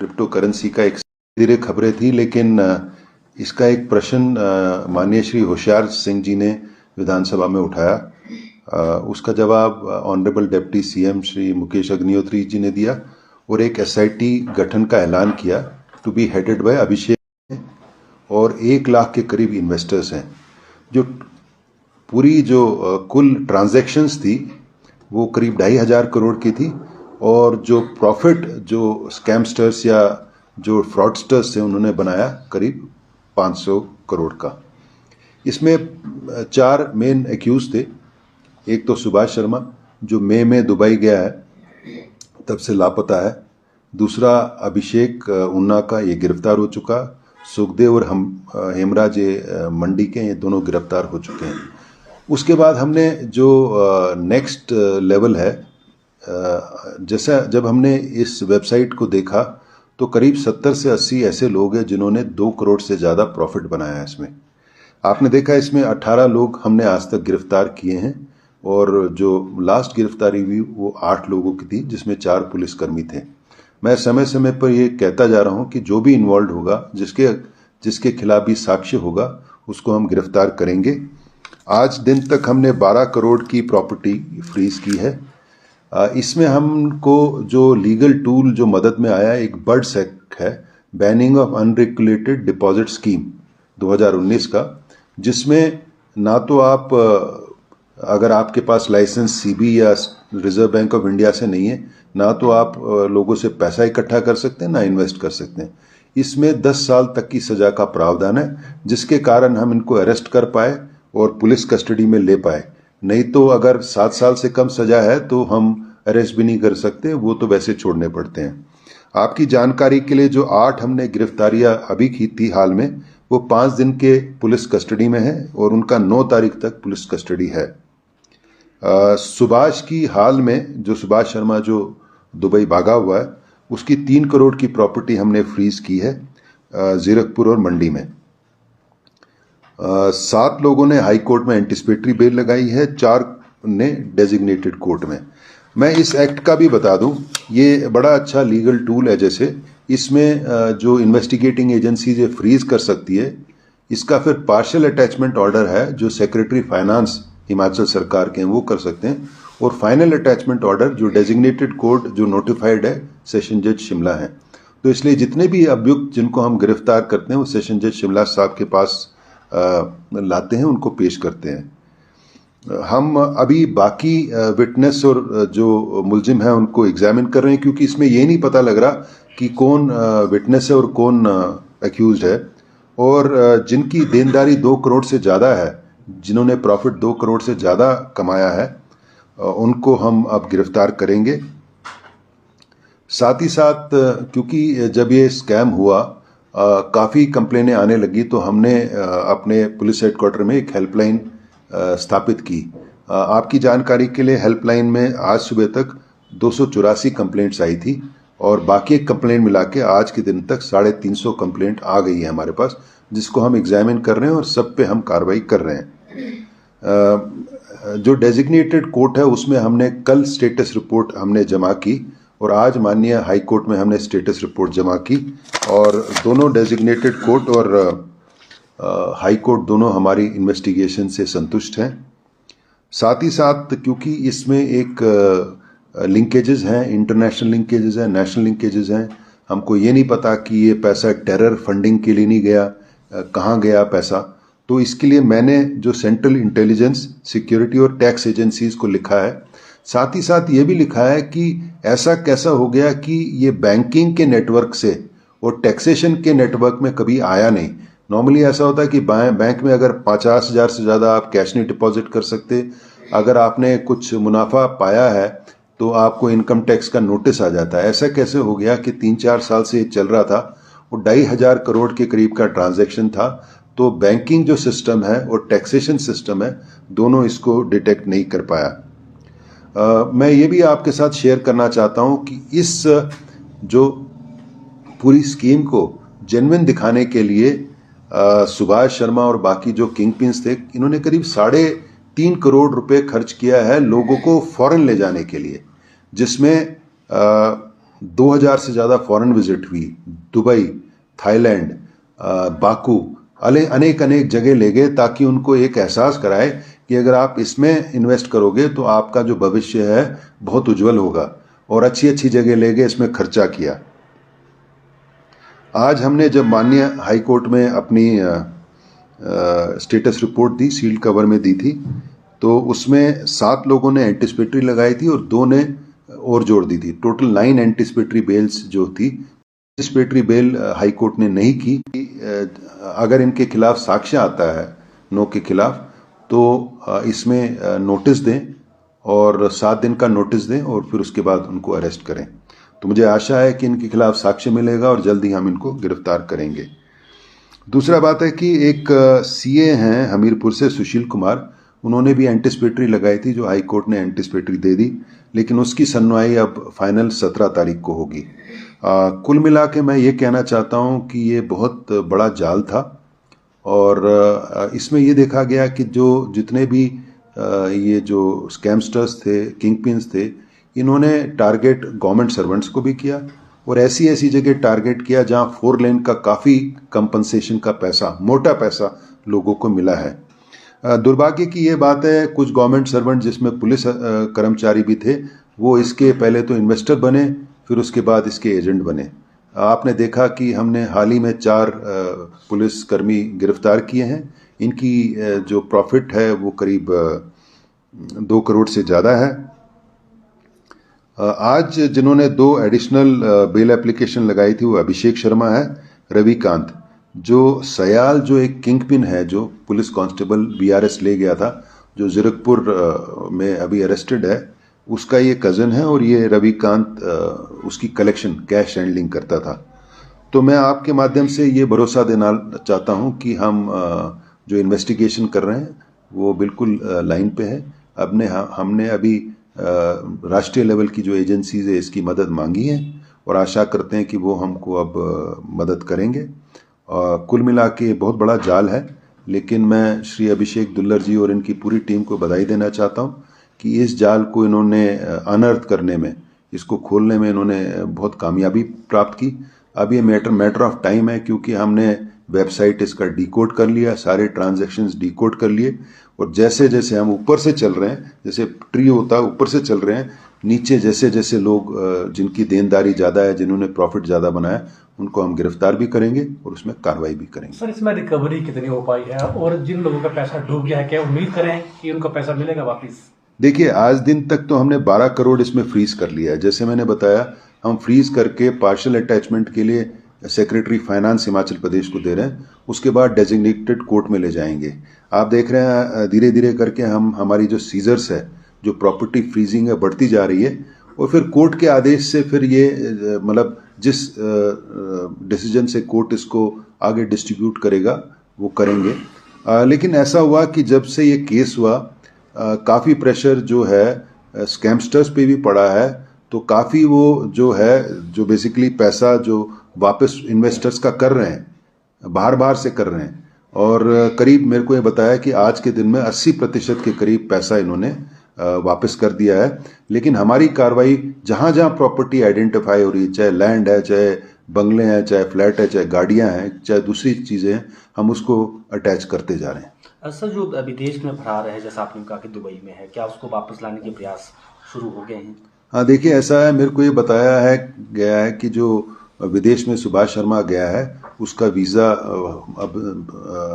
Crypto currency का एक धीरे खबरें थी, लेकिन इसका एक प्रश्न माननीय श्री होशियार सिंह जी ने विधानसभा में उठाया। उसका जवाब honourable deputy CM Shri Mukesh Agnihotri ji ने दिया और एक एसआईटी गठन का ऐलान किया to be headed by Abhishek, और 1 लाख के करीब इन्वेस्टर्स हैं। जो पूरी जो कुल ट्रांजैक्शंस थी वो करीब 2,500 करोड़ की थी, और जो प्रॉफिट जो स्कैमस्टर्स या जो फ्रॉडस्टर्स थे उन्होंने बनाया करीब 500 करोड़ का। इसमें 4 मेन एक्यूज थे। एक तो सुभाष शर्मा जो मई में दुबई गया है, तब से लापता है। दूसरा अभिषेक उन्ना का, ये गिरफ्तार हो चुका। सुखदेव और हेमराज मंडी के, ये दोनों गिरफ्तार हो चुके हैं। उसके बाद हमने जो नेक्स्ट लेवल है, जैसा जब हमने इस वेबसाइट को देखा तो करीब 70 से 80 ऐसे लोग हैं जिन्होंने 2 करोड़ से ज़्यादा प्रॉफिट बनाया है इसमें। आपने देखा इसमें 18 लोग हमने आज तक गिरफ्तार किए हैं, और जो लास्ट गिरफ्तारी हुई वो 8 लोगों की थी, जिसमें 4 पुलिसकर्मी थे। मैं समय समय पर ये कहता जा रहा हूँ कि जो भी इन्वॉल्व होगा, जिसके खिलाफ भी साक्ष्य होगा, उसको हम गिरफ्तार करेंगे। आज दिन तक हमने 12 करोड़ की प्रॉपर्टी फ्रीज की है। इसमें हमको जो लीगल टूल जो मदद में आया, एक बर्ड्स एक्ट है, banning of unregulated deposit scheme 2019 का, जिसमें ना तो आप अगर आपके पास लाइसेंस सीबी या रिजर्व बैंक ऑफ इंडिया से नहीं है, ना तो आप लोगों से पैसा इकट्ठा कर सकते हैं, ना इन्वेस्ट कर सकते हैं। इसमें 10 साल तक की सजा का प्रावधान है, जिसके कारण हम इनको अरेस्ट कर पाए और पुलिस कस्टडी में ले पाए। नहीं तो अगर 7 साल से कम सजा है तो हम अरेस्ट भी नहीं कर सकते, वो तो वैसे छोड़ने पड़ते हैं। आपकी जानकारी के लिए जो 8 हमने गिरफ्तारियां अभी की थी हाल में, वो 5 दिन के पुलिस कस्टडी में है और उनका 9 तारीख तक पुलिस कस्टडी है। सुभाष की हाल में, जो सुभाष शर्मा जो दुबई भागा हुआ है, उसकी 3 करोड़ की प्रॉपर्टी हमने फ्रीज की है जीरकपुर और मंडी में। 7 लोगों ने हाई कोर्ट में एंटिसिपेटरी बेल लगाई है, 4 ने डेजिग्नेटेड कोर्ट में। मैं इस एक्ट का भी बता दूं, ये बड़ा अच्छा लीगल टूल है। जैसे इसमें जो इन्वेस्टिगेटिंग एजेंसी ये फ्रीज कर सकती है, इसका फिर पार्शियल अटैचमेंट ऑर्डर है जो सेक्रेटरी फाइनेंस हिमाचल सरकार के हैं वो कर सकते हैं, और फाइनल अटैचमेंट ऑर्डर जो डेजिग्नेटेड कोर्ट जो नोटिफाइड है सेशन जज शिमला है। तो इसलिए जितने भी अभियुक्त जिनको हम गिरफ्तार करते हैं वो सेशन जज शिमला साहब के पास लाते हैं, उनको पेश करते हैं। हम अभी बाकी विटनेस और जो मुलजिम है उनको एग्जामिन कर रहे हैं, क्योंकि इसमें ये नहीं पता लग रहा कि कौन विटनेस है और कौन एक्यूज्ड है। और जिनकी देनदारी 2 करोड़ से ज़्यादा है, जिन्होंने प्रॉफिट 2 करोड़ से ज़्यादा कमाया है, उनको हम अब गिरफ्तार करेंगे। साथ ही साथ क्योंकि जब ये स्कैम हुआ काफ़ी कंप्लेनें आने लगी, तो हमने अपने पुलिस हेडक्वार्टर में एक हेल्पलाइन स्थापित की। आपकी जानकारी के लिए हेल्पलाइन में आज सुबह तक 284 कंप्लेंट्स आई थी, और बाकी कंप्लेंट मिला के आज के दिन तक 350 कंप्लेंट आ गई है हमारे पास, जिसको हम एग्जामिन कर रहे हैं और सब पे हम कार्रवाई कर रहे हैं। जो डेजिग्नेटेड कोर्ट है उसमें हमने कल स्टेटस रिपोर्ट हमने जमा की, और आज माननीय हाई कोर्ट में हमने स्टेटस रिपोर्ट जमा की, और दोनों डेजिग्नेटेड कोर्ट और हाई कोर्ट दोनों हमारी इन्वेस्टिगेशन से संतुष्ट हैं। साथ ही साथ क्योंकि इसमें एक लिंकेजेस हैं, इंटरनेशनल लिंकेजेस हैं, नेशनल लिंकेजेस हैं, हमको ये नहीं पता कि ये पैसा टेरर फंडिंग के लिए नहीं गया, कहाँ गया पैसा। तो इसके लिए मैंने जो सेंट्रल इंटेलिजेंस, सिक्योरिटी और टैक्स एजेंसीज को लिखा है। साथ ही साथ ये भी लिखा है कि ऐसा कैसा हो गया कि ये बैंकिंग के नेटवर्क से और टैक्सेशन के नेटवर्क में कभी आया नहीं। नॉर्मली ऐसा होता है कि बैंक में अगर 50,000 से ज़्यादा आप कैश नहीं डिपॉजिट कर सकते, अगर आपने कुछ मुनाफा पाया है तो आपको इनकम टैक्स का नोटिस आ जाता है। ऐसा कैसे हो गया कि 3-4 साल से ये चल रहा था, और 2,500 करोड़ के करीब का ट्रांजैक्शन था। तो बैंकिंग जो सिस्टम है और टैक्सेशन सिस्टम है, दोनों इसको डिटेक्ट नहीं कर पाया। मैं ये भी आपके साथ शेयर करना चाहता हूँ कि इस जो पूरी स्कीम को जेन्युइन दिखाने के लिए सुभाष शर्मा और बाकी जो किंग पिन्स थे, इन्होंने करीब 3.5 करोड़ रुपए खर्च किया है लोगों को फॉरेन ले जाने के लिए, जिसमें 2000 से ज़्यादा फॉरेन विजिट हुई, दुबई, थाईलैंड, बाकू, अनेक अनेक जगह ले गए ताकि उनको एक एहसास कराए कि अगर आप इसमें इन्वेस्ट करोगे तो आपका जो भविष्य है बहुत उज्जवल होगा, और अच्छी अच्छी जगह ले गए, इसमें खर्चा किया। आज हमने जब माननीय हाई कोर्ट में अपनी स्टेटस रिपोर्ट दी, सील्ड कवर में दी थी, तो उसमें 7 लोगों ने एंटिसिपेटरी लगाई थी और 2 ने और जोड़ दी थी। टोटल 9 एंटिसिपेटरी बेल्स जो थी, एंटिसिपेटरी बेल हाई कोर्ट ने नहीं की। अगर इनके खिलाफ साक्ष्य आता है नो के खिलाफ, तो इसमें नोटिस दें और 7 दिन का नोटिस दें और फिर उसके बाद उनको अरेस्ट करें। तो मुझे आशा है कि इनके खिलाफ साक्ष्य मिलेगा और जल्द ही हम इनको गिरफ्तार करेंगे। दूसरा बात है कि एक सीए हैं हमीरपुर से, सुशील कुमार, उन्होंने भी एंटिसिपेटरी लगाई थी जो हाई कोर्ट ने एंटिसिपेटरी दे दी, लेकिन उसकी सुनवाई अब फाइनल 17 तारीख को होगी। कुल मिला के मैं ये कहना चाहता हूँ कि ये बहुत बड़ा जाल था, और इसमें ये देखा गया कि जो जितने भी ये जो स्कैमस्टर्स थे, किंगपिन्स थे, इन्होंने टारगेट गवर्नमेंट सर्वेंट्स को भी किया और ऐसी ऐसी जगह टारगेट किया जहाँ 4 लेन का काफ़ी कंपनसेशन का पैसा, मोटा पैसा लोगों को मिला है। दुर्भाग्य की ये बात है, कुछ गवर्नमेंट सर्वेंट जिसमें पुलिस कर्मचारी भी थे, वो इसके पहले तो इन्वेस्टर बने, फिर उसके बाद इसके एजेंट बने। आपने देखा कि हमने हाल ही में 4 पुलिस कर्मी गिरफ्तार किए हैं। इनकी जो प्रॉफिट है वो करीब 2 करोड़ से ज़्यादा है। आज जिन्होंने 2 एडिशनल बेल एप्लीकेशन लगाई थी वो अभिषेक शर्मा है, रविकांत, जो सयाल जो एक किंगपिन है, जो पुलिस कांस्टेबल बीआरएस ले गया था, जो जीरकपुर में अभी अरेस्टेड है, उसका ये कज़न है, और ये रविकांत उसकी कलेक्शन, कैश हैंडलिंग करता था। तो मैं आपके माध्यम से ये भरोसा देना चाहता हूँ कि हम जो इन्वेस्टिगेशन कर रहे हैं वो बिल्कुल लाइन पे है। हमने अभी राष्ट्रीय लेवल की जो एजेंसीज है इसकी मदद मांगी है और आशा करते हैं कि वो हमको अब मदद करेंगे। कुल मिला के बहुत बड़ा जाल है, लेकिन मैं श्री अभिषेक दुल्लर जी और इनकी पूरी टीम को बधाई देना चाहता हूँ कि इस जाल को इन्होंने अनर्थ करने में, इसको खोलने में इन्होंने बहुत कामयाबी प्राप्त की। अब ये मैटर ऑफ टाइम है, क्योंकि हमने वेबसाइट इसका डिकोड कर लिया, सारे ट्रांजैक्शंस डिकोड कर लिए, और जैसे जैसे हम ऊपर से चल रहे हैं, जैसे ट्री होता है ऊपर से चल रहे हैं, नीचे जैसे जैसे लोग जिनकी देनदारी ज़्यादा है, जिन्होंने प्रॉफिट ज़्यादा बनाया, उनको हम गिरफ्तार भी करेंगे और उसमें कार्रवाई भी करेंगे। सर, इसमें रिकवरी कितनी हो पाई है, और जिन लोगों का पैसा डूब गया है क्या उम्मीद करें कि उनका पैसा मिलेगा वापस? देखिए, आज दिन तक तो हमने 12 करोड़ इसमें फ्रीज कर लिया है। जैसे मैंने बताया, हम फ्रीज करके पार्शियल अटैचमेंट के लिए सेक्रेटरी फाइनेंस हिमाचल प्रदेश को दे रहे हैं, उसके बाद डेजिग्नेटेड कोर्ट में ले जाएंगे। आप देख रहे हैं धीरे धीरे करके हमारी जो सीजर्स है, जो प्रॉपर्टी फ्रीजिंग है, बढ़ती जा रही है, और फिर कोर्ट के आदेश से फिर ये मतलब जिस डिसीजन से कोर्ट इसको आगे डिस्ट्रीब्यूट करेगा वो करेंगे। लेकिन ऐसा हुआ कि जब से ये केस हुआ, काफ़ी प्रेशर जो है स्कैमस्टर्स पे भी पड़ा है, तो काफ़ी वो जो है, जो बेसिकली पैसा जो वापस इन्वेस्टर्स का कर रहे हैं, बाहर से कर रहे हैं, और करीब मेरे को ये बताया कि आज के दिन में 80% के करीब पैसा इन्होंने वापस कर दिया है। लेकिन हमारी कार्रवाई जहाँ जहाँ प्रॉपर्टी आइडेंटिफाई हो रही है, चाहे लैंड है, चाहे बंगले हैं, चाहे फ्लैट है, चाहे गाड़ियाँ हैं, चाहे दूसरी चीज़ें हैं, हम उसको अटैच करते जा रहे हैं। सर, जो विदेश में फरार है, जैसा आपने कहा कि दुबई में है, क्या उसको वापस लाने के प्रयास शुरू हो गए हैं? हाँ, देखिए, ऐसा है, मेरे को ये बताया गया है कि जो विदेश में सुभाष शर्मा गया है, उसका वीज़ा अब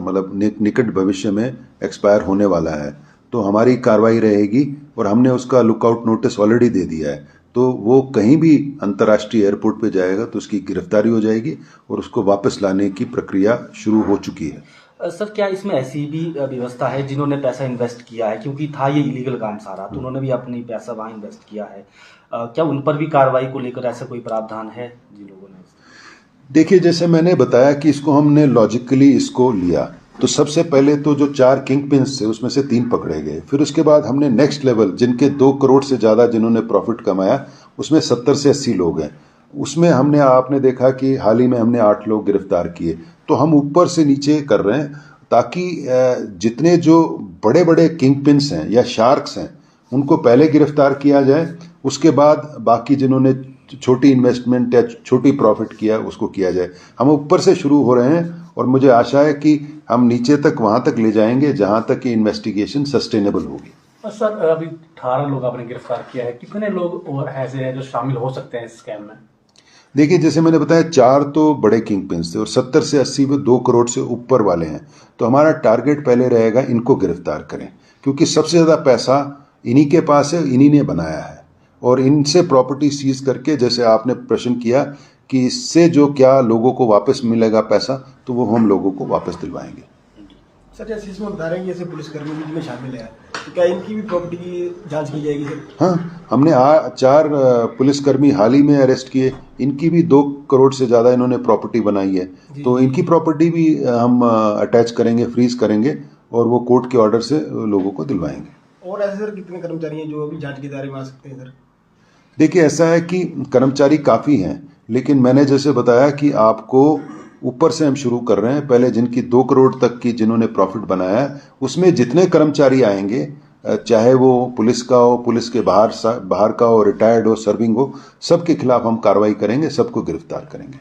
मतलब निकट भविष्य में एक्सपायर होने वाला है। तो हमारी कार्रवाई रहेगी, और हमने उसका लुकआउट नोटिस ऑलरेडी दे दिया है। तो वो कहीं भी अंतर्राष्ट्रीय एयरपोर्ट पे जाएगा तो उसकी गिरफ्तारी हो जाएगी, और उसको वापस लाने की प्रक्रिया शुरू हो चुकी है। सर, क्या इसमें ऐसी भी व्यवस्था है जिन्होंने पैसा इन्वेस्ट किया है, क्योंकि था ये इलीगल काम सारा, तो उन्होंने भी अपनी पैसा वहाँ इन्वेस्ट किया है, क्या उन पर भी कार्रवाई को लेकर ऐसा कोई प्रावधान है जिन लोगों ने? देखिए, जैसे मैंने बताया कि इसको हमने लॉजिकली इसको लिया, तो सबसे पहले तो जो 4 किंग पिन्स थे उसमें से 3 पकड़े गए। फिर उसके बाद हमने नेक्स्ट लेवल, जिनके 2 करोड़ से ज़्यादा जिन्होंने प्रॉफिट कमाया, उसमें 70 से 80 लोग हैं। उसमें आपने देखा कि हाल ही में हमने 8 लोग गिरफ्तार किए। तो हम ऊपर से नीचे कर रहे हैं, ताकि जितने जो बड़े बड़े किंग पिन्स हैं या शार्क्स हैं, उनको पहले गिरफ्तार किया जाए, उसके बाद बाकी जिन्होंने छोटी इन्वेस्टमेंट या छोटी प्रॉफिट किया उसको किया जाए। हम ऊपर से शुरू हो रहे हैं और मुझे आशा है कि हम नीचे तक वहां तक ले जाएंगे जहां तक कि इन्वेस्टिगेशन सस्टेनेबल होगी। और सर अभी 18 लोग आपने गिरफ्तार किया है, कितने लोग और ऐसे हैं जो शामिल हो सकते हैं इस स्कैम में? देखिए, जैसे मैंने बताया 4 तो बड़े किंग पिन्स थे और 70 से 80 में 2 करोड़ से ऊपर वाले हैं। तो हमारा टारगेट पहले रहेगा इनको गिरफ्तार करें, क्योंकि सबसे ज़्यादा पैसा इन्हीं के पास है, इन्हीं ने बनाया है। और इनसे प्रॉपर्टी सीज करके, जैसे आपने प्रश्न किया कि इससे जो क्या लोगों को वापस मिलेगा पैसा, तो वो हम लोगों को वापस दिलवाएंगे। सर जैसे इसमें बता रहे हैं कि जैसे पुलिसकर्मी भी इसमें शामिल है, तो क्या इनकी भी प्रॉपर्टी की जांच की जाएगी सर? हाँ, हमने 4 पुलिसकर्मी हाल ही में अरेस्ट किए। इनकी भी 2 करोड़ से ज़्यादा इन्होंने प्रॉपर्टी बनाई है, तो इनकी प्रॉपर्टी भी हम अटैच करेंगे, फ्रीज करेंगे और वो कोर्ट के ऑर्डर से लोगों को दिलवाएंगे। और ऐसे सर कितने कर्मचारी हैं जो अभी जांच के दायरे में आ सकते हैं सर? देखिए, ऐसा है कि कर्मचारी काफ़ी हैं, लेकिन मैंने जैसे बताया कि आपको ऊपर से हम शुरू कर रहे हैं। पहले जिनकी 2 करोड़ तक की जिन्होंने प्रॉफिट बनाया है, उसमें जितने कर्मचारी आएंगे, चाहे वो पुलिस का हो, पुलिस के बाहर का हो, रिटायर्ड हो, सर्विंग हो, सबके खिलाफ हम कार्रवाई करेंगे, सबको गिरफ्तार करेंगे।